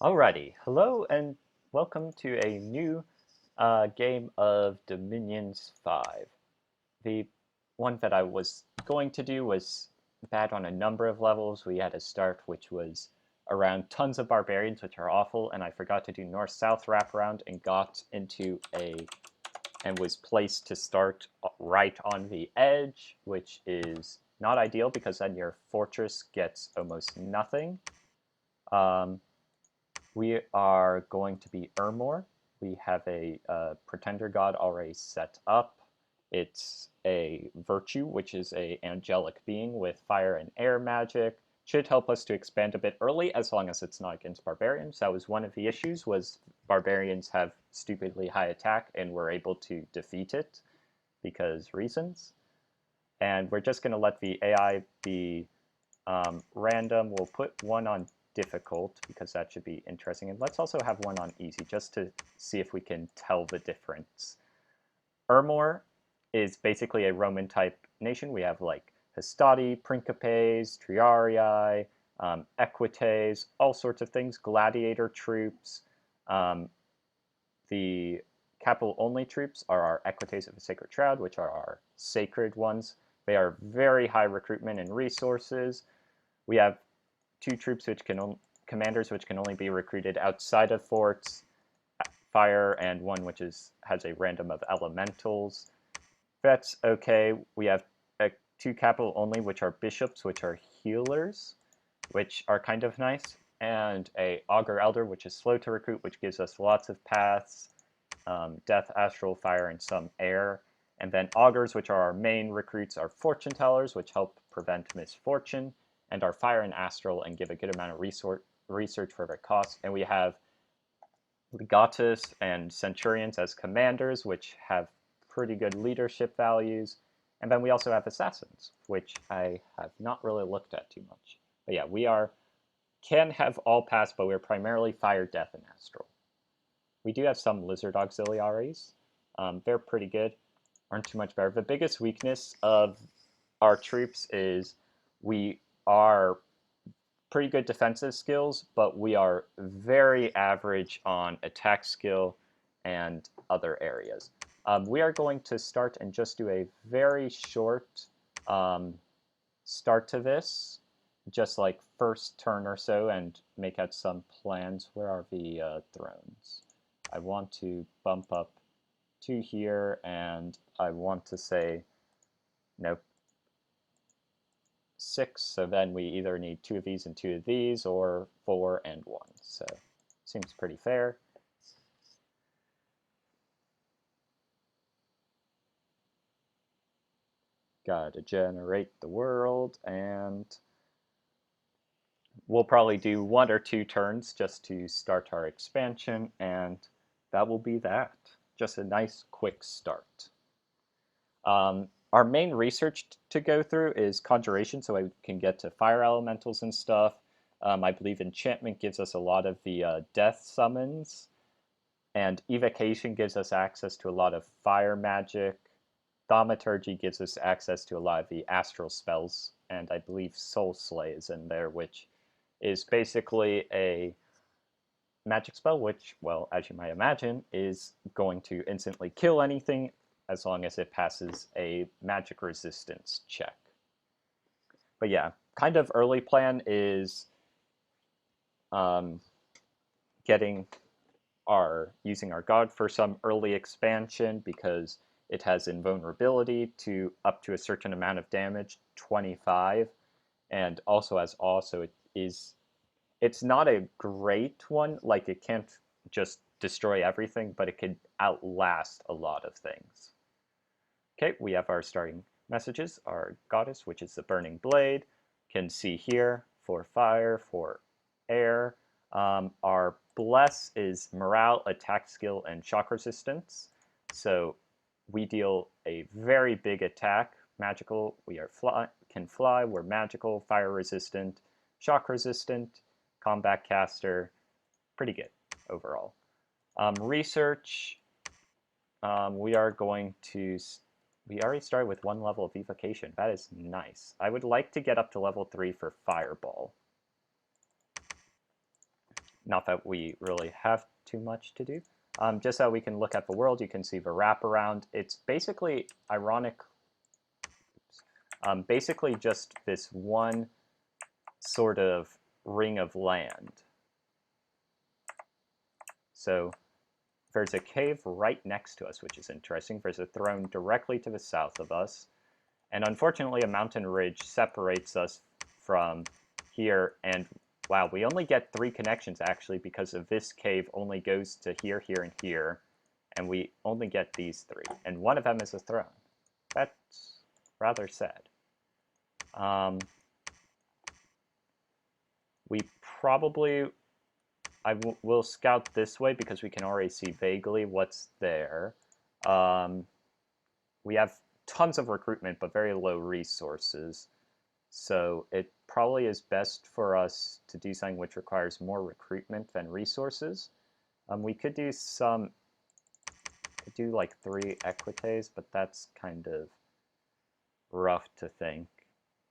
Alrighty, hello and welcome to a new game of Dominions 5. The one that I was going to do was bad on a number of levels. We had a start which was around tons of barbarians, which are awful, and I forgot to do north-south wraparound and got into and was placed to start right on the edge, which is not ideal because then your fortress gets almost nothing. Um, we are going to be Ermor. We have a pretender god already set up. It's a virtue, which is a angelic being with fire and air magic. Should help us to expand a bit early, as long as it's not against barbarians. That was one of the issues, was barbarians have stupidly high attack, and we're able to defeat it because reasons. And we're just going to let the AI be random. We'll put one on difficult because that should be interesting. And let's also have one on easy just to see if we can tell the difference. Ermor is basically a Roman type nation. We have like Hastati, Principes, Triarii, Equites, all sorts of things, gladiator troops. The capital only troops are our Equites of the Sacred Shroud, which are our sacred ones. They are very high recruitment and resources. We have two troops which can commanders which can only be recruited outside of forts, fire, and one which has a random of elementals. That's okay. We have two capital only, which are bishops, which are healers, which are kind of nice, and a augur elder, which is slow to recruit, which gives us lots of paths, death, astral, fire, and some air. And then augurs, which are our main recruits, are fortune tellers, which help prevent misfortune, and are fire and astral and give a good amount of research for their costs. And we have legatus and centurions as commanders, which have pretty good leadership values. And then we also have assassins, which I have not really looked at too much. But yeah, we can have all paths, but we're primarily fire, death, and astral. We do have some lizard auxiliaries. They're pretty good, aren't too much better. The biggest weakness of our troops is we are pretty good defensive skills, but we are very average on attack skill and other areas. We are going to start and just do a very short start to this, just like first turn or so, and make out some plans. Where are the thrones? I want to bump up to here, and I want to say, nope, 6, so then we either need 2 of these and 2 of these, or 4 and 1. So seems pretty fair. Gotta generate the world, and we'll probably do 1 or 2 turns just to start our expansion, and that will be that. Just a nice quick start. Our main research to go through is conjuration, so I can get to fire elementals and stuff. I believe enchantment gives us a lot of the death summons, and evocation gives us access to a lot of fire magic. Thaumaturgy gives us access to a lot of the astral spells, and I believe Soul Slay is in there, which is basically a magic spell, which, well, as you might imagine, is going to instantly kill anything as long as it passes a magic resistance check. But yeah, kind of early plan is using our god for some early expansion, because it has invulnerability to up to a certain amount of damage, 25, and also it's not a great one, like it can't just destroy everything, but it could outlast a lot of things. Okay, we have our starting messages. Our goddess, which is the burning blade, can see here for fire, for air. Our bless is morale, attack skill, and shock resistance. So we deal a very big attack. Magical, we can fly, we're magical, fire resistant, shock resistant, combat caster, pretty good overall. Research, we already started with 1 level of evocation. That is nice. I would like to get up to level 3 for fireball. Not that we really have too much to do. Just so we can look at the world, you can see the wraparound. It's basically ironic. Basically just this one sort of ring of land. So there's a cave right next to us, which is interesting. There's a throne directly to the south of us. And unfortunately, a mountain ridge separates us from here. And wow, we only get 3 connections, actually, because of this cave only goes to here, here, and here. And we only get these 3. And one of them is a throne. That's rather sad. We probably... will scout this way because we can already see vaguely what's there. We have tons of recruitment, but very low resources. So it probably is best for us to do something which requires more recruitment than resources. We could do like 3 equites, but that's kind of rough to think.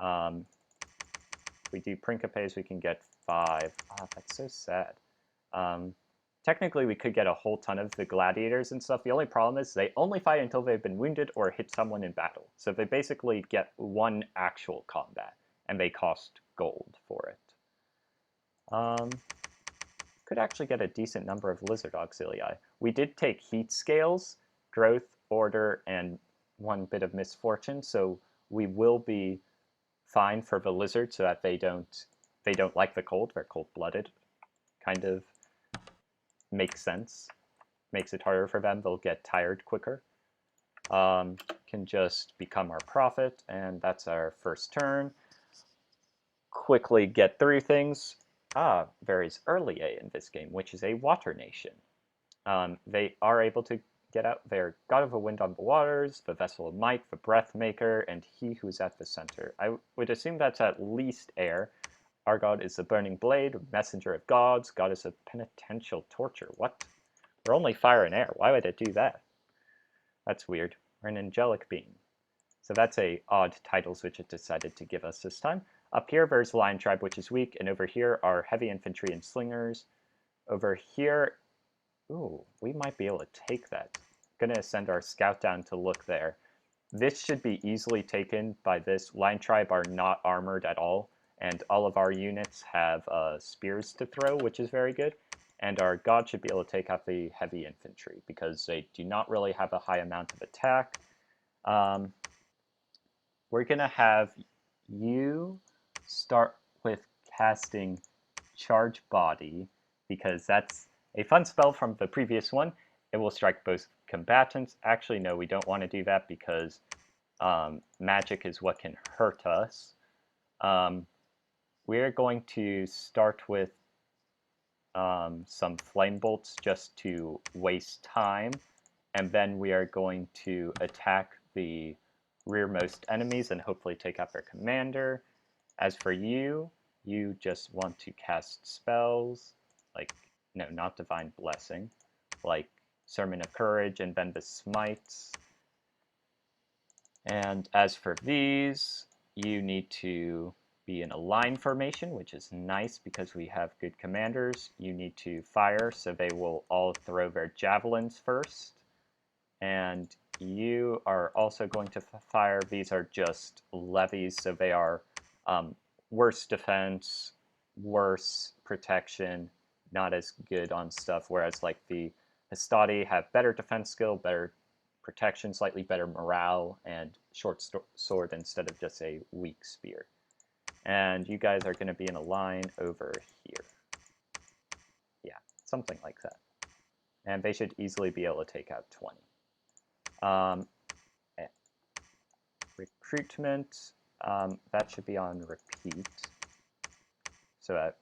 If we do principes, we can get 5. Oh, that's so sad. Technically, we could get a whole ton of the gladiators and stuff. The only problem is they only fight until they've been wounded or hit someone in battle. So they basically get 1 actual combat, and they cost gold for it. Could actually get a decent number of lizard auxilii. We did take heat scales, growth, order, and 1 bit of misfortune, so we will be fine for the lizard so that they don't like the cold. They're cold-blooded. Kind of makes sense. Makes it harder for them. They'll get tired quicker. Can just become our prophet, and that's our first turn. Quickly get through things. There is early A in this game, which is a water nation. They are able to get out. They're God of the Wind on the Waters, the Vessel of Might, the Breath Maker, and He Who's at the Center. I would assume that's at least air. Our god is the Burning Blade, Messenger of Gods, Goddess of Penitential Torture. What? We're only fire and air. Why would it do that? That's weird. We're an angelic being. So that's a odd title switch it decided to give us this time. Up here, there's Lion Tribe, which is weak, and over here are heavy infantry and slingers. Over here, ooh, we might be able to take that. Gonna send our scout down to look there. This should be easily taken by this. Lion Tribe are not armored at all, and all of our units have spears to throw, which is very good. And our god should be able to take out the heavy infantry, because they do not really have a high amount of attack. We're going to have you start with casting Charge Body, because that's a fun spell from the previous one. It will strike both combatants. Actually, no, we don't want to do that because magic is what can hurt us. We're going to start with some flame bolts just to waste time, and then we are going to attack the rearmost enemies and hopefully take out their commander. As for you, you just want to cast spells, like, no, not Divine Blessing, like Sermon of Courage and then the Smites. And as for these, you need to be in a line formation, which is nice because we have good commanders. You need to fire, so they will all throw their javelins first. And you are also going to fire. These are just levies, so they are worse defense, worse protection, not as good on stuff, whereas like the Hastati have better defense skill, better protection, slightly better morale, and short sword instead of just a weak spear. And you guys are going to be in a line over here. Yeah, something like that. And they should easily be able to take out 20. Recruitment, that should be on repeat. So I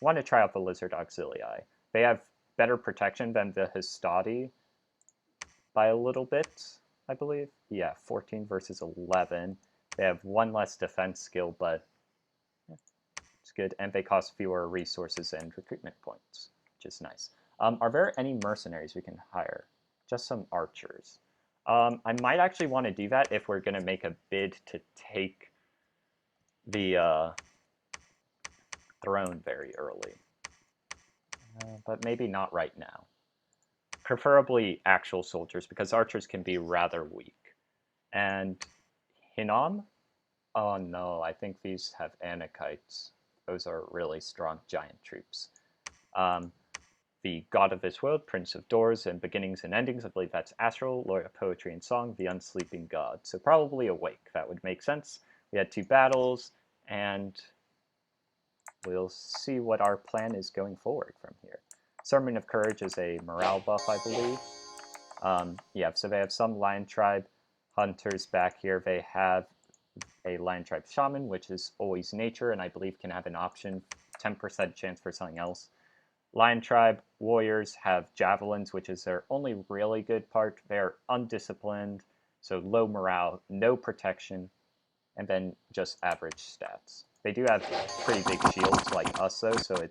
want to try out the Lizard Auxilii. They have better protection than the Hastati by a little bit, I believe. Yeah, 14 versus 11. They have 1 less defense skill, but it's good. And they cost fewer resources and recruitment points, which is nice. Are there any mercenaries we can hire? Just some archers. I might actually want to do that if we're going to make a bid to take the throne very early. but maybe not right now. Preferably actual soldiers, because archers can be rather weak. And Hinnom? Oh no, I think these have Anakites. Those are really strong giant troops. The god of this world, prince of doors and beginnings and endings, I believe that's astral, lord of poetry and song, the unsleeping god. So probably awake, that would make sense. We had 2 battles, and we'll see what our plan is going forward from here. Sermon of Courage is a morale buff, I believe. Yeah, so they have some Lion Tribe hunters back here. They have a Lion Tribe Shaman, which is always nature, and I believe can have an option, 10% chance for something else. Lion Tribe Warriors have Javelins, which is their only really good part. They're undisciplined, so low morale, no protection, and then just average stats. They do have pretty big shields like us, though, so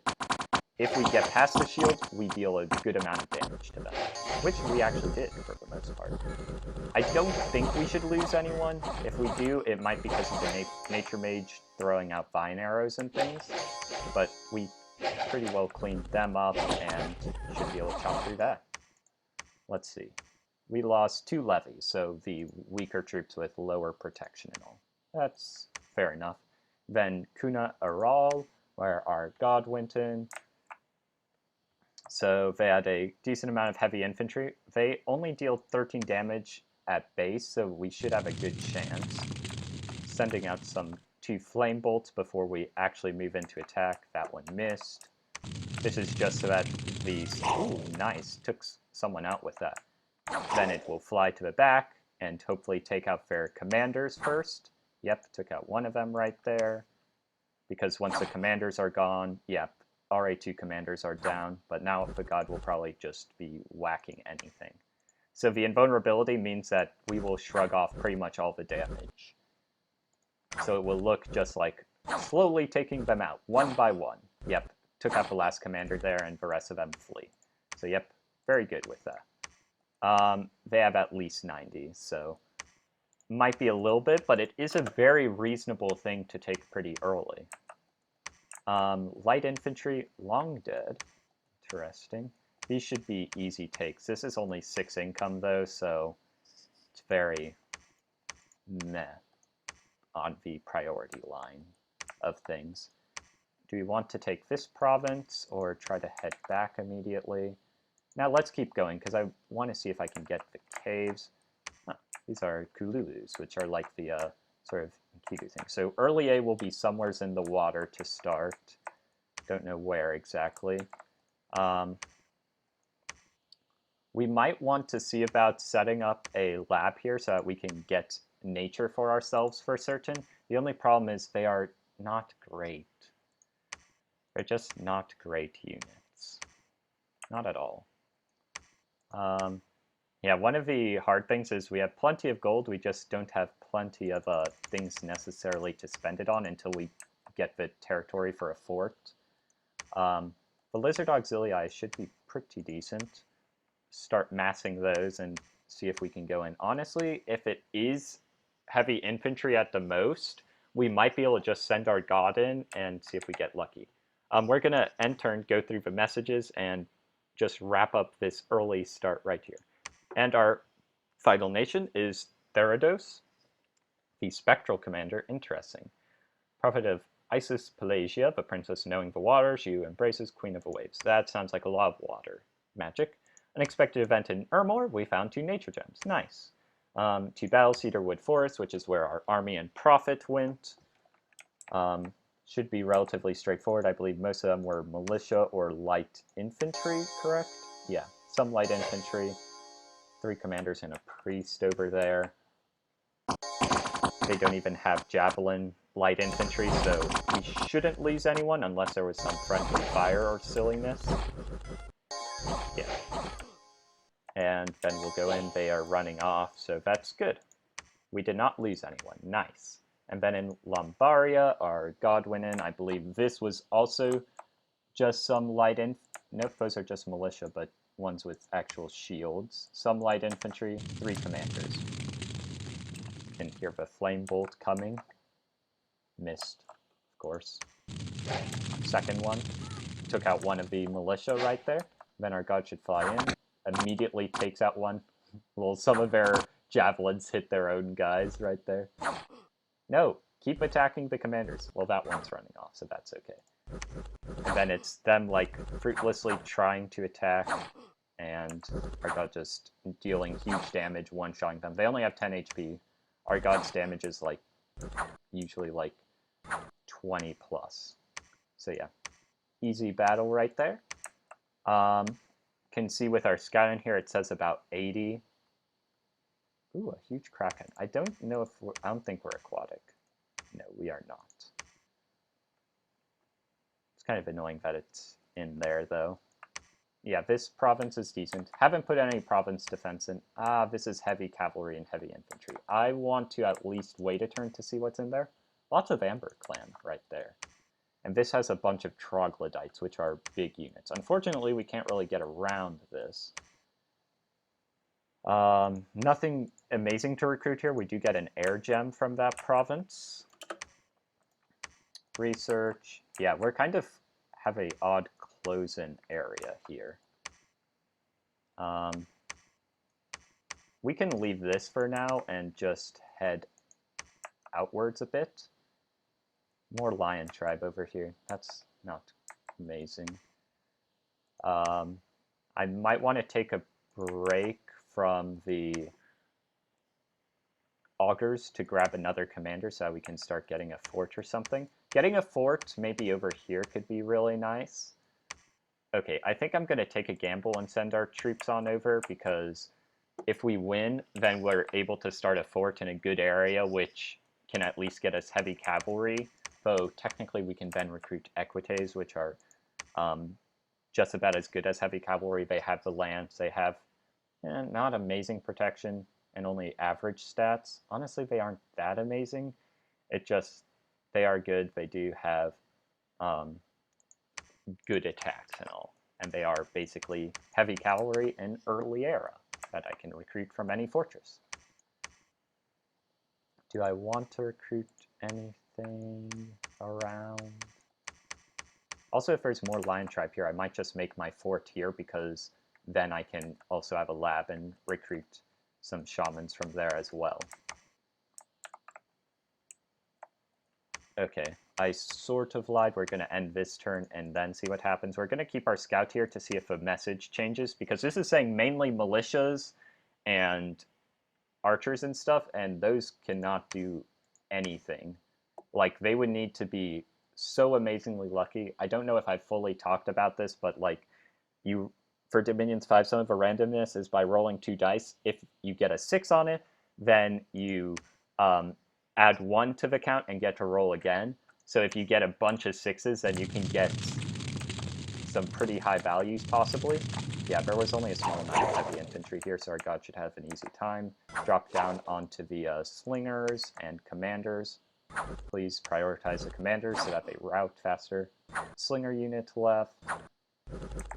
if we get past the shield, we deal a good amount of damage to them, which we actually did for the most part. I don't think we should lose anyone. If we do, it might be because of the Nature Mage throwing out vine arrows and things, but we pretty well cleaned them up and should be able to chop through that. Let's see. We lost 2 levies, so the weaker troops with lower protection and all. That's fair enough. Then Kuna Aral, where our god went in. So they had a decent amount of heavy infantry. They only deal 13 damage at base, so we should have a good chance. Sending out some 2 flame bolts before we actually move into attack. That one missed. This is just so that these... Ooh, nice. Took someone out with that. Then it will fly to the back and hopefully take out their commanders first. Yep, took out one of them right there. Because once the commanders are gone, yep, RA2 commanders are down, but now the god will probably just be whacking anything. So the invulnerability means that we will shrug off pretty much all the damage. So it will look just like slowly taking them out, one by one. Yep, took out the last commander there, and the rest of them flee. So yep, very good with that. They have at least 90, so might be a little bit, but it is a very reasonable thing to take pretty early. Light infantry, long dead. Interesting. These should be easy takes. This is only 6 income, though, so it's very meh on the priority line of things. Do we want to take this province or try to head back immediately? Now let's keep going, because I want to see if I can get the caves. These are Kululus, which are like the sort of Enkidu thing. So early A will be somewhere in the water to start. Don't know where exactly. We might want to see about setting up a lab here so that we can get nature for ourselves for certain. The only problem is they are not great. They're just not great units. Not at all. Yeah, one of the hard things is we have plenty of gold, we just don't have plenty of things necessarily to spend it on until we get the territory for a fort. The Lizard Auxilii should be pretty decent. Start massing those and see if we can go in. Honestly, if it is heavy infantry at the most, we might be able to just send our god in and see if we get lucky. We're going to end turn, go through the messages, and just wrap up this early start right here. And our final nation is Therados, the Spectral Commander. Interesting. Prophet of Isis Pelagia, the Princess Knowing the Water. She embraces Queen of the Waves. That sounds like a lot of water magic. Unexpected event in Ermor. We found 2 nature gems. Nice. 2 Battle Cedarwood Forest, which is where our army and prophet went. Should be relatively straightforward. I believe most of them were militia or light infantry, correct? Yeah, some light infantry. 3 commanders and a priest over there. They don't even have javelin light infantry, so we shouldn't lose anyone unless there was some friendly fire or silliness. Yeah. And then we'll go in. They are running off, so that's good. We did not lose anyone. Nice. And then in Lombaria, our god went in. I believe this was also just some light Nope, those are just militia, but ones with actual shields. Some light infantry, 3 commanders. You can hear the flame bolt coming. Missed, of course. Second one. took out one of the militia right there. Then our god should fly in, immediately takes out one. Well, some of their javelins hit their own guys right there. No, keep attacking the commanders. Well, that one's running off, so that's okay. And then it's them, like, fruitlessly trying to attack, and our god just dealing huge damage, one-shotting them. They only have 10 HP. Our god's damage is, like, usually, like, 20 plus. So, yeah. Easy battle right there. Can see with our scout in here, it says about 80. Ooh, a huge kraken. I don't know if I don't think we're aquatic. No, we are not. It's kind of annoying that it's in there, though. Yeah, this province is decent. Haven't put any province defense in. This is heavy cavalry and heavy infantry. I want to at least wait a turn to see what's in there. Lots of Amber Clan right there. And this has a bunch of troglodytes, which are big units. Unfortunately, we can't really get around this. Nothing amazing to recruit here. We do get an air gem from that province. Research. Yeah, we're kind of have a odd close-in area here. We can leave this for now and just head outwards a bit. More lion tribe over here. That's not amazing. I might want to take a break from the augurs to grab another commander so that we can start getting a fort or something. Getting a fort maybe over here could be really nice. Okay, I think I'm going to take a gamble and send our troops on over, because if we win, then we're able to start a fort in a good area, which can at least get us heavy cavalry. Though technically we can then recruit equites, which are just about as good as heavy cavalry. They have the lands, they have not amazing protection, and only average stats. Honestly, they aren't that amazing. It just, they are good. They do have good attacks and all. And they are basically heavy cavalry in early era that I can recruit from any fortress. Do I want to recruit anything around? Also, if there's more lion tribe here, I might just make my fort here, because then I can also have a lab and recruit some shamans from there as well. Okay, I sort of lied. We're going to end this turn and then see what happens. We're going to keep our scout here to see if a message changes, because this is saying mainly militias and archers and stuff, and those cannot do anything. Like, they would need to be so amazingly lucky. I don't know if I've fully talked about this, but like, you, for Dominions 5, some of the randomness is by rolling 2 dice. If you get a 6 on it, then you add 1 to the count and get to roll again. So if you get a bunch of 6s, then you can get some pretty high values, possibly. Yeah, there was only a small amount of heavy infantry here, so our god should have an easy time. Drop down onto the slingers and commanders. Please prioritize the commanders so that they route faster. Slinger unit left.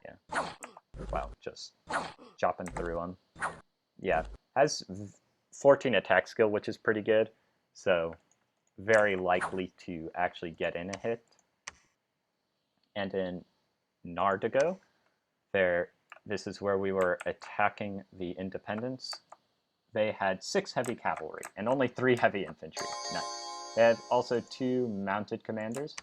Yeah. Wow, just chopping through them. Yeah, has 14 attack skill, which is pretty good. So, very likely to actually get in a hit. And in Nardigo, this is where we were attacking the Independents. They had 6 heavy cavalry and only 3 heavy infantry. Nice. They have also 2 mounted commanders,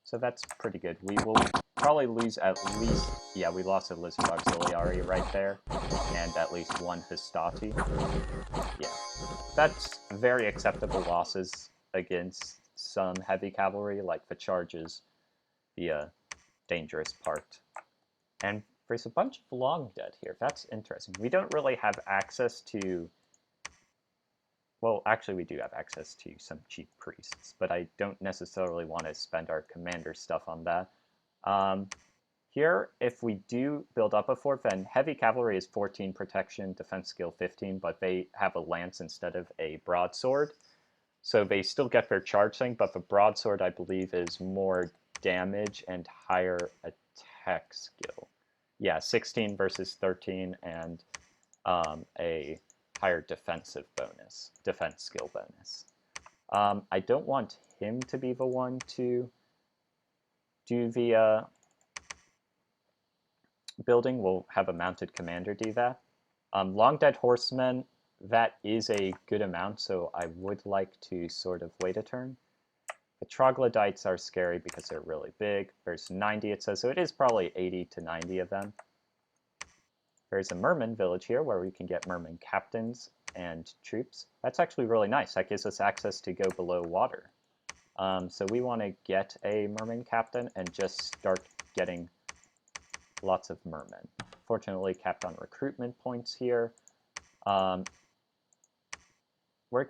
so that's pretty good. We will probably lose at least, yeah, we lost a Lizard Auxiliary right there, and at least 1 Hastati. Yeah, that's very acceptable losses against some heavy cavalry, like the charges, the dangerous part. And there's a bunch of long dead here. That's interesting. We don't really have access to... Well, actually, we do have access to some cheap priests, but I don't necessarily want to spend our commander stuff on that. Here, if we do build up a fort, then heavy cavalry is 14 protection, defense skill 15, but they have a lance instead of a broadsword. So they still get their charge thing, but the broadsword, I believe, is more damage and higher attack skill. Yeah, 16 versus 13, and a higher defensive bonus, defense skill bonus. I don't want him to be the one to do the building will have a mounted commander do that. Long Dead Horsemen, that is a good amount, so I would like to sort of wait a turn. The Troglodytes are scary because they're really big. There's 90, it says, so it is probably 80 to 90 of them. There's a merman village here where we can get merman captains and troops. That's actually really nice. That gives us access to go below water. So we want to get a merman captain and just start getting lots of mermen. Fortunately, capped on recruitment points here. We're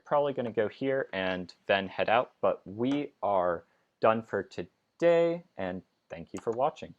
probably going to go here and then head out, but we are done for today, and thank you for watching.